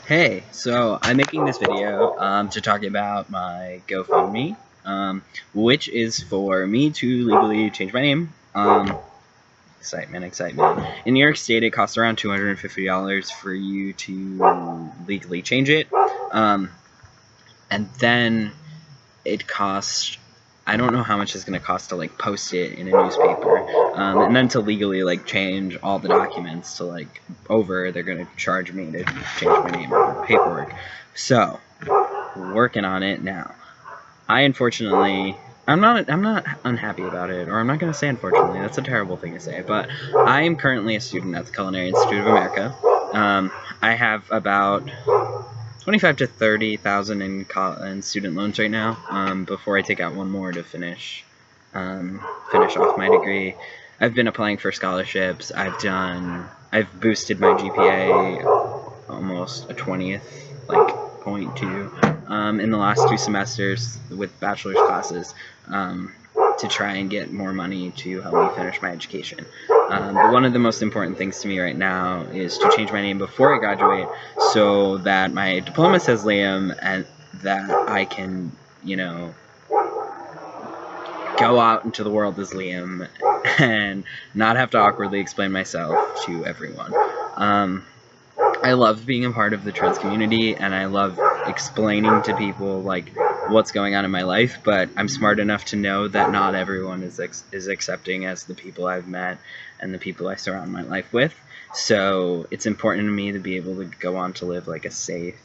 Hey, so I'm making this video to talk about my GoFundMe, which is for me to legally change my name. Excitement. In New York State, it costs around $250 for you to legally change it, and then it costs, I don't know how much it's going to cost to like post it in a newspaper, and then to legally like change all the documents to like they're going to charge me to change my name or paperwork. So working on it now. Unfortunately, I'm not unhappy about it, or I'm not going to say unfortunately, that's a terrible thing to say, but I am currently a student at the Culinary Institute of America. I have about 25 to 30,000 in student loans right now, before I take out one more to finish off my degree. I've been applying for scholarships. I've boosted my GPA almost a 20th, like 0.2, in the last 2 semesters with bachelor's classes, to try and get more money to help me finish my education. But one of the most important things to me right now is to change my name before I graduate so that my diploma says Liam and that I can, go out into the world as Liam and not have to awkwardly explain myself to everyone. I love being a part of the trans community, and I love explaining to people like what's going on in my life, but I'm smart enough to know that not everyone is accepting as the people I've met and the people I surround my life with. So it's important to me to be able to go on to live like a safe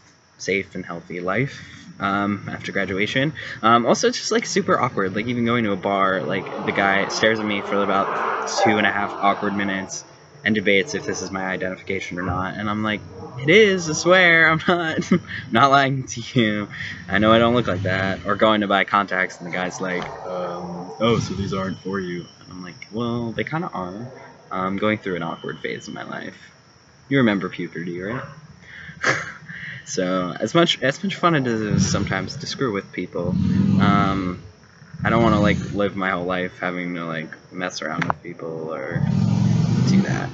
and healthy life after graduation. Also, it's just like super awkward, like even going to a bar, like the guy stares at me for about 2.5 awkward minutes and debates if this is my identification or not, and I'm like, it is, I swear, I'm not lying to you. I know I don't look like that. Or going to buy contacts and the guy's like, oh, so these aren't for you. And I'm like, well, they kind of are. I'm going through an awkward phase in my life. You remember puberty, right? So as much fun it is sometimes to screw with people, I don't want to like live my whole life having to like mess around with people or do that.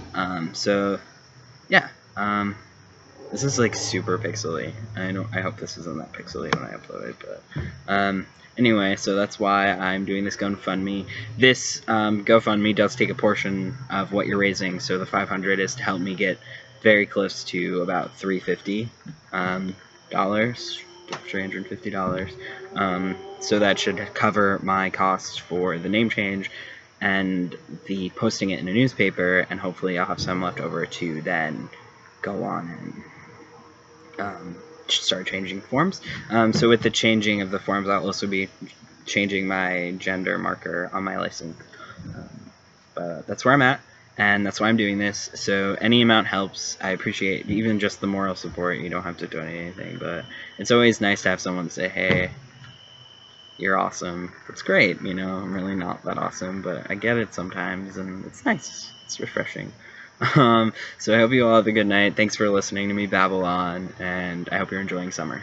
So yeah, this is like super pixely. I hope this isn't that pixely when I upload it, but anyway, so that's why I'm doing this GoFundMe. This GoFundMe does take a portion of what you're raising, so the $500 is to help me get very close to about $350, $350. So that should cover my costs for the name change and the posting it in a newspaper, and hopefully I'll have some left over to then go on and start changing forms. So with the changing of the forms, I'll also be changing my gender marker on my license. But that's where I'm at, and that's why I'm doing this. So any amount helps. I appreciate even just the moral support. You don't have to donate anything, but it's always nice to have someone say, hey, you're awesome. It's great, I'm really not that awesome, but I get it sometimes, and it's nice. It's refreshing. So I hope you all have a good night. Thanks for listening to me babble on, and I hope you're enjoying summer.